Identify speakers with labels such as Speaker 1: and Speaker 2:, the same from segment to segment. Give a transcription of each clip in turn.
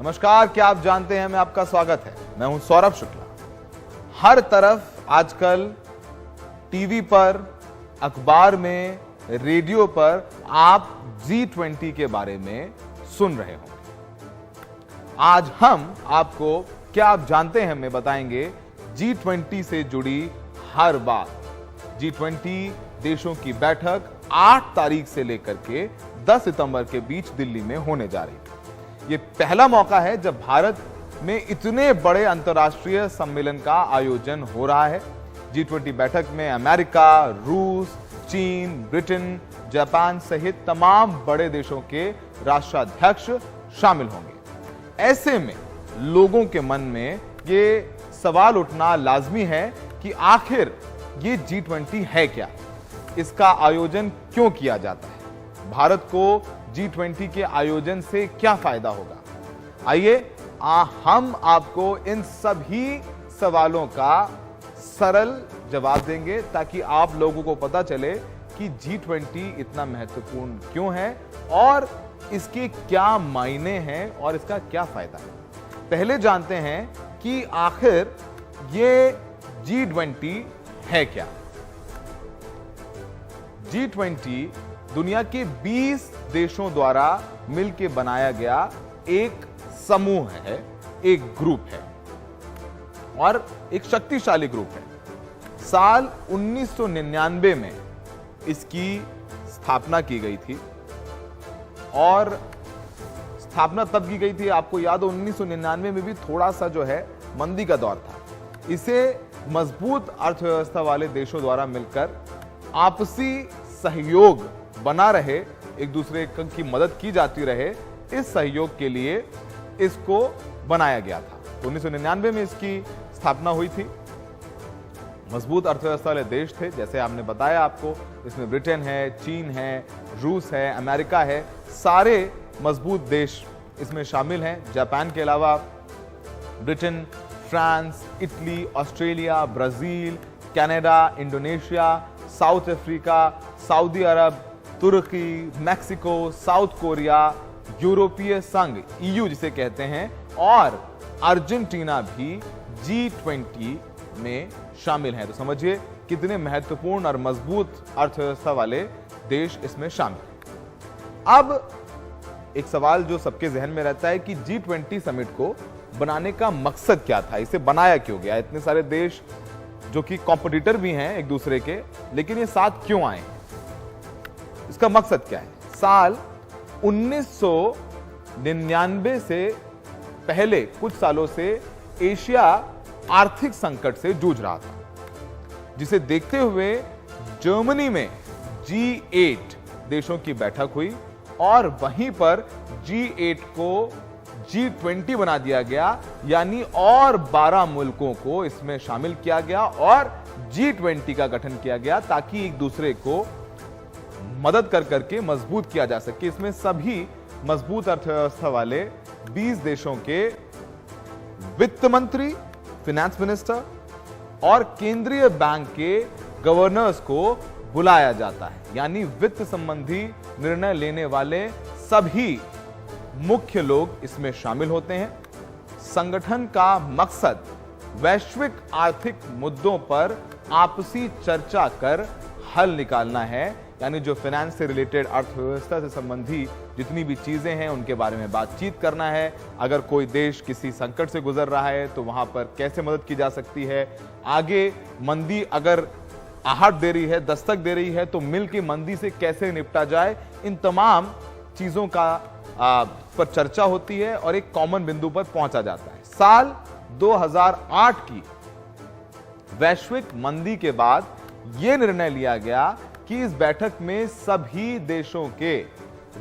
Speaker 1: नमस्कार, क्या आप जानते हैं, मैं आपका स्वागत है। मैं हूं सौरभ शुक्ला। हर तरफ आजकल टीवी पर, अखबार में, रेडियो पर आप G20 के बारे में सुन रहे होंगे। आज हम आपको क्या आप जानते हैं में बताएंगे G20 से जुड़ी हर बात। G20 देशों की बैठक 8 तारीख से लेकर के 10 सितंबर के बीच दिल्ली में होने जा रही है। ये पहला मौका है जब भारत में इतने बड़े अंतर्राष्ट्रीय सम्मेलन का आयोजन हो रहा है। G20 बैठक में अमेरिका, रूस, चीन, ब्रिटेन, जापान सहित तमाम बड़े देशों के राष्ट्राध्यक्ष शामिल होंगे। ऐसे में लोगों के मन में ये सवाल उठना लाजमी है कि आखिर ये G20 है क्या, इसका आयोजन क्यों किया जाता है, भारत को G20 के आयोजन से क्या फायदा होगा। आइए हम आपको इन सभी सवालों का सरल जवाब देंगे ताकि आप लोगों को पता चले कि G20 इतना महत्वपूर्ण क्यों है और इसके क्या मायने हैं और इसका क्या फायदा है। पहले जानते हैं कि आखिर ये G20 है क्या। G20 दुनिया के 20 देशों द्वारा मिलकर बनाया गया एक समूह है, एक ग्रुप है और एक शक्तिशाली ग्रुप है। साल 1999 में इसकी स्थापना की गई थी और स्थापना तब की गई थी, आपको याद हो, 1999 में भी थोड़ा सा जो है मंदी का दौर था। इसे मजबूत अर्थव्यवस्था वाले देशों द्वारा मिलकर आपसी सहयोग बना रहे, एक दूसरे की मदद की जाती रहे, इस सहयोग के लिए इसको बनाया गया था। 1999 में इसकी स्थापना हुई थी। मजबूत अर्थव्यवस्था वाले देश थे, जैसे आपने बताया आपको, इसमें ब्रिटेन है, चीन है, रूस है, अमेरिका है, सारे मजबूत देश इसमें शामिल हैं। जापान के अलावा Britain, France, Italy, Australia, Brazil, Canada, Indonesia, South Africa, Saudi Arab, तुर्की, मैक्सिको, साउथ कोरिया, यूरोपीय संघ EU जिसे कहते हैं, और अर्जेंटीना भी G20 में शामिल हैं। तो समझिए कितने महत्वपूर्ण और मजबूत अर्थव्यवस्था वाले देश इसमें शामिल हैं। अब एक सवाल जो सबके जहन में रहता है कि G20 समिट को बनाने का मकसद क्या था, इसे बनाया क्यों गया। इतने सारे देश जो कि कॉम्पिटिटर भी हैं एक दूसरे के, लेकिन ये साथ क्यों आए, इसका मकसद क्या है। साल 1999 से पहले कुछ सालों से एशिया आर्थिक संकट से जूझ रहा था, जिसे देखते हुए जर्मनी में G8 देशों की बैठक हुई और वहीं पर G8 को G20 बना दिया गया, यानी और 12 मुल्कों को इसमें शामिल किया गया और G20 का गठन किया गया ताकि एक दूसरे को मदद कर करके मजबूत किया जा सके। इसमें सभी मजबूत अर्थव्यवस्था वाले 20 देशों के वित्त मंत्री, फाइनेंस मिनिस्टर और केंद्रीय बैंक के गवर्नर्स को बुलाया जाता है, यानी वित्त संबंधी निर्णय लेने वाले सभी मुख्य लोग इसमें शामिल होते हैं। संगठन का मकसद वैश्विक आर्थिक मुद्दों पर आपसी चर्चा कर हल निकालना है, यानी जो फाइनेंस से रिलेटेड, अर्थव्यवस्था से संबंधी जितनी भी चीजें हैं उनके बारे में बातचीत करना है। अगर कोई देश किसी संकट से गुजर रहा है तो वहां पर कैसे मदद की जा सकती है, आगे मंदी अगर आहट दे रही है, दस्तक दे रही है, तो मिल के मंदी से कैसे निपटा जाए, इन तमाम चीजों का पर चर्चा होती है और एक कॉमन बिंदु पर पहुंचा जाता है। साल 2008 की वैश्विक मंदी के बाद यह निर्णय लिया गया कि इस बैठक में सभी देशों के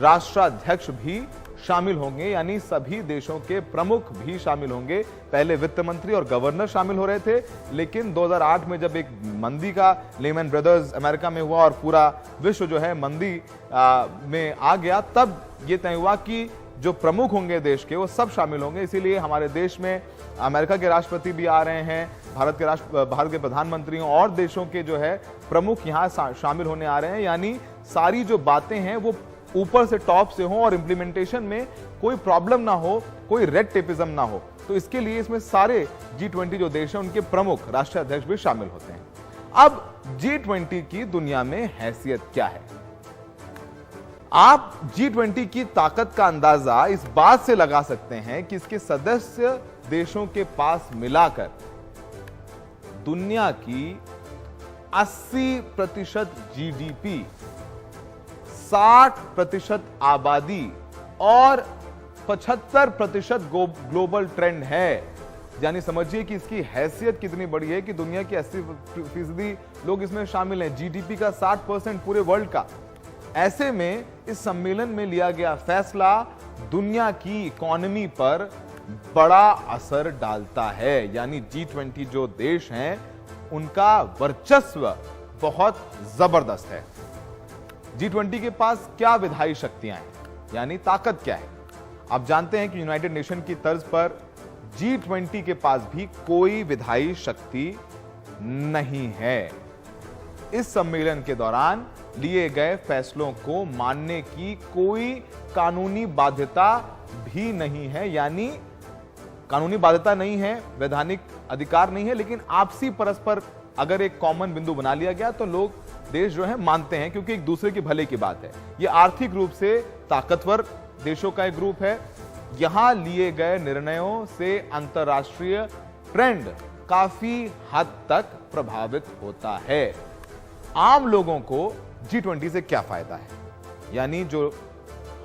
Speaker 1: राष्ट्राध्यक्ष भी शामिल होंगे, यानी सभी देशों के प्रमुख भी शामिल होंगे। पहले वित्त मंत्री और गवर्नर शामिल हो रहे थे, लेकिन 2008 में जब एक मंदी का लेमन ब्रदर्स अमेरिका में हुआ और पूरा विश्व जो है मंदी में आ गया, तब यह तय हुआ कि जो प्रमुख होंगे देश के वो सब शामिल होंगे। इसीलिए हमारे देश में अमेरिका के राष्ट्रपति भी आ रहे हैं, भारत के प्रधानमंत्रियों और देशों के जो है प्रमुख यहां शामिल होने आ रहे हैं, यानी सारी जो बातें हैं वो ऊपर से टॉप से हो और इंप्लीमेंटेशन में कोई प्रॉब्लम ना हो, कोई रेड टेपिज्म ना हो। तो इसके लिए इसमें सारे G20 जो देश हैं उनके प्रमुख राष्ट्रीय अध्यक्ष भी शामिल होते हैं। अब G20 की दुनिया में हैसियत क्या है? आप G20 की ताकत का अंदाजा इस बात से लगा सकते हैं कि इसके सदस्य देशों के पास मिलाकर दुनिया की 80% GDP, 60% आबादी और 75% ग्लोबल ट्रेंड है। यानी समझिए कि इसकी हैसियत कितनी बड़ी है कि दुनिया के 80% लोग इसमें शामिल हैं, जीडीपी का 60% पूरे वर्ल्ड का। ऐसे में इस सम्मेलन में लिया गया फैसला दुनिया की इकोनॉमी पर बड़ा असर डालता है। यानी G20 जो देश हैं उनका वर्चस्व बहुत जबरदस्त है। G20 के पास क्या विधायी शक्तियां हैं, यानी ताकत क्या है? आप जानते हैं कि यूनाइटेड नेशन की तर्ज पर G20 के पास भी कोई विधायी शक्ति नहीं है। इस सम्मेलन के दौरान लिए गए फैसलों को मानने की कोई कानूनी बाध्यता भी नहीं है। यानी कानूनी बाध्यता नहीं है, वैधानिक अधिकार नहीं है, लेकिन आपसी परस्पर अगर एक कॉमन बिंदु बना लिया गया तो लोग, देश जो है मानते हैं, क्योंकि एक दूसरे के भले की बात है। यह आर्थिक रूप से ताकतवर देशों का एक ग्रुप है। यहां लिए गए निर्णयों से अंतरराष्ट्रीय ट्रेंड काफी हद तक प्रभावित होता है। आम लोगों को G20 से क्या फायदा है? यानी जो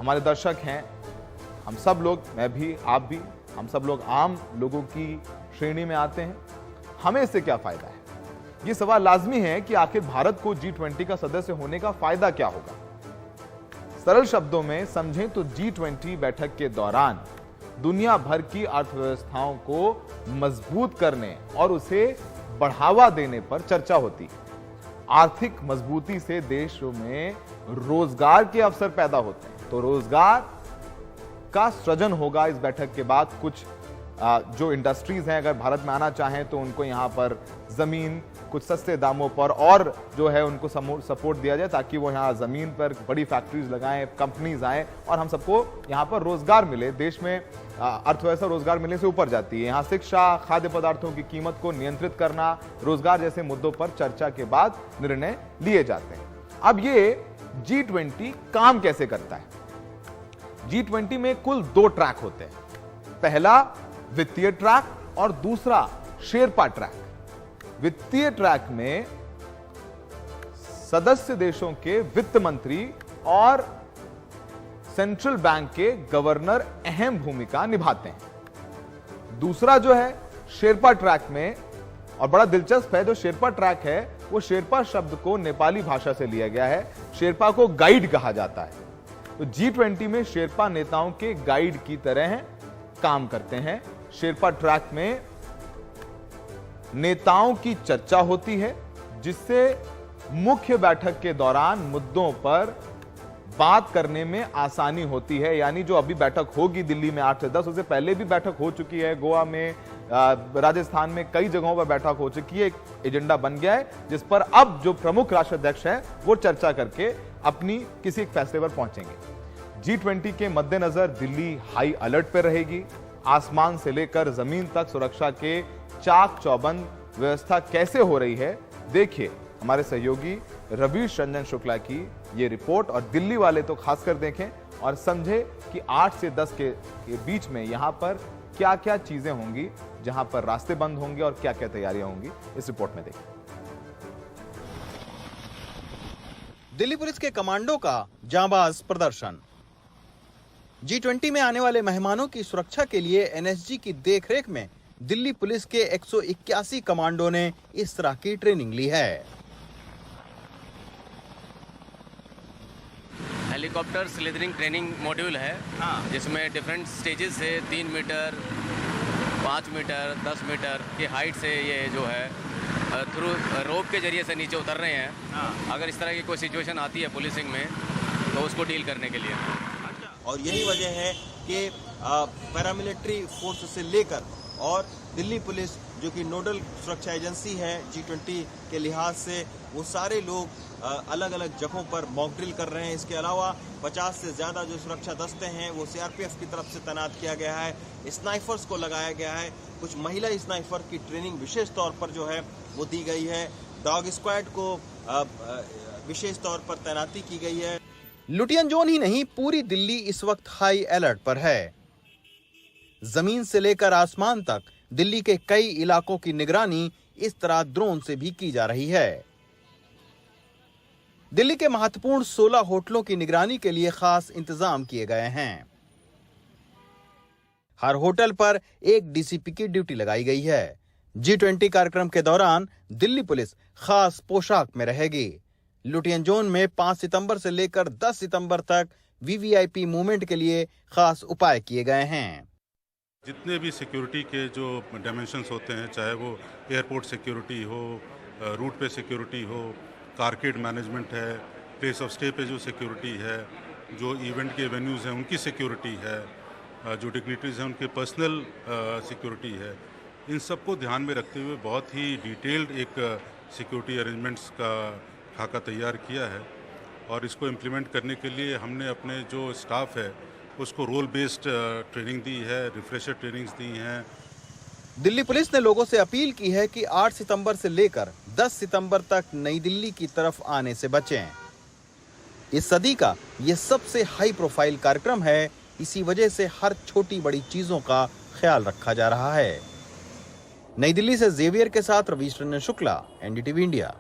Speaker 1: हमारे दर्शक हैं, हम सब लोग, मैं भी, आप भी, हम सब लोग आम लोगों की श्रेणी में आते हैं। हमें इससे क्या फायदा है? यह सवाल लाजमी है कि आखिर भारत को G20 का सदस्य होने का फायदा क्या होगा? सरल शब्दों में समझें तो G20 बैठक के दौरान दुनिया भर की अर्थव्यवस्थाओं को मजबूत करने और उसे बढ़ावा देने पर चर्चा होती है। आर्थिक मजबूती से देशों में रोजगार के अवसर पैदा होते हैं, तो रोजगार का सृजन होगा इस बैठक के बाद। कुछ जो इंडस्ट्रीज हैं अगर भारत में आना चाहें तो उनको यहां पर जमीन कुछ सस्ते दामों पर और जो है उनको सपोर्ट दिया जाए ताकि वो यहाँ जमीन पर बड़ी फैक्ट्रीज लगाएं, कंपनीज आए और हम सबको यहाँ पर रोजगार मिले। देश में अर्थव्यवस्था रोजगार मिलने से ऊपर जाती है। यहाँ शिक्षा, खाद्य पदार्थों की कीमत को नियंत्रित करना, रोजगार जैसे मुद्दों पर चर्चा के बाद निर्णय लिए जाते हैं। अब ये G20 काम कैसे करता है? G20 में कुल 2 ट्रैक होते हैं। पहला वित्तीय ट्रैक और दूसरा शेरपा ट्रैक। वित्तीय ट्रैक में सदस्य देशों के वित्त मंत्री और सेंट्रल बैंक के गवर्नर अहम भूमिका निभाते हैं। दूसरा जो है शेरपा ट्रैक में, और बड़ा दिलचस्प है, जो शेरपा ट्रैक है वो शेरपा शब्द को नेपाली भाषा से लिया गया है। शेरपा को गाइड कहा जाता है। तो G20 में शेरपा नेताओं के गाइड की तरह काम करते हैं। शेरपा ट्रैक में नेताओं की चर्चा होती है जिससे मुख्य बैठक के दौरान मुद्दों पर बात करने में आसानी होती है। यानी जो अभी बैठक होगी दिल्ली में 8 से 10, उससे पहले भी बैठक हो चुकी है, गोवा में, राजस्थान में, कई जगहों पर बैठक हो चुकी है। एक एजेंडा बन गया है जिस पर अब जो प्रमुख राष्ट्राध्यक्ष हैं वो चर्चा करके अपनी किसी एक फैसले पर पहुंचेंगे। G20 के मद्देनजर दिल्ली हाई अलर्ट पर रहेगी। आसमान से लेकर जमीन तक सुरक्षा के चाक चौबंद व्यवस्था कैसे हो रही है, देखिए हमारे सहयोगी रवीश रंजन शुक्ला की ये रिपोर्ट। और दिल्ली वाले तो खासकर देखें और समझे कि 8 से 10 के बीच में यहां पर क्या क्या चीजें होंगी, जहां पर रास्ते बंद होंगे और क्या क्या तैयारियां होंगी, इस रिपोर्ट में देखें।
Speaker 2: दिल्ली पुलिस के कमांडो का जांबाज प्रदर्शन। G20 में आने वाले मेहमानों की सुरक्षा के लिए एनएसजी की देखरेख में दिल्ली पुलिस के 181 कमांडो ने इस तरह की ट्रेनिंग ली है।
Speaker 3: हेलीकॉप्टर स्लिदरिंग ट्रेनिंग मॉड्यूल है, जिसमें डिफरेंट स्टेजेस से 3 मीटर, 5 मीटर, 10 मीटर की हाइट से ये जो है थ्रू रोप के जरिए से नीचे उतर रहे हैं। अगर इस तरह की कोई सिचुएशन आती है पुलिसिंग में तो उसको डील करने के लिए।
Speaker 2: और यही वजह है कि पैरामिलिट्री फोर्स से लेकर और दिल्ली पुलिस जो कि नोडल सुरक्षा एजेंसी है G20 के लिहाज से, वो सारे लोग अलग अलग जगहों पर मॉक ड्रिल कर रहे हैं। इसके अलावा 50 से ज्यादा जो सुरक्षा दस्ते हैं वो सीआरपीएफ की तरफ से तैनात किया गया है। स्नाइपर्स को लगाया गया है। कुछ महिला स्नाइपर की ट्रेनिंग विशेष तौर पर जो है वो दी गई है। डॉग स्क्वाड को विशेष तौर पर तैनाती की गई है। लुटियन जोन ही नहीं, पूरी दिल्ली इस वक्त हाई अलर्ट पर है। जमीन से लेकर आसमान तक दिल्ली के कई इलाकों की निगरानी इस तरह ड्रोन से भी की जा रही है। दिल्ली के महत्वपूर्ण 16 होटलों की निगरानी के लिए खास इंतजाम किए गए हैं। हर होटल पर एक डीसीपी की ड्यूटी लगाई गई है। G20 कार्यक्रम के दौरान दिल्ली पुलिस खास पोशाक में रहेगी। लुटियन जोन में 5 सितंबर से लेकर 10 सितंबर तक वीवीआईपी मूवमेंट के लिए खास उपाय किए गए हैं।
Speaker 4: जितने भी सिक्योरिटी के जो डायमेंशंस होते हैं, चाहे वो एयरपोर्ट सिक्योरिटी हो, रूट पे सिक्योरिटी हो, कारकेड मैनेजमेंट है, प्लेस ऑफ स्टे पे जो सिक्योरिटी है, जो इवेंट के वेन्यूज़ हैं उनकी सिक्योरिटी है, जो डिग्निटरीज हैं उनके पर्सनल सिक्योरिटी है, इन सबको ध्यान में रखते हुए बहुत ही डिटेल्ड एक सिक्योरिटी अरेंजमेंट्स का खाका तैयार किया है। और इसको इम्प्लीमेंट करने के लिए हमने अपने जो स्टाफ है उसको रोल बेस्ड ट्रेनिंग दी है, रिफ्रेशर ट्रेनिंग्स दी हैं।
Speaker 2: दिल्ली पुलिस ने लोगों से अपील की है कि 8 सितंबर से लेकर 10 सितंबर तक नई दिल्ली की तरफ आने से बचें। इस सदी का यह सबसे हाई प्रोफाइल कार्यक्रम है। इसी वजह से हर छोटी बड़ी चीजों का ख्याल रखा जा रहा है। नई दिल्ली से जेवियर के साथ रवीश रंजन शुक्ला, एनडीटीवी इंडिया।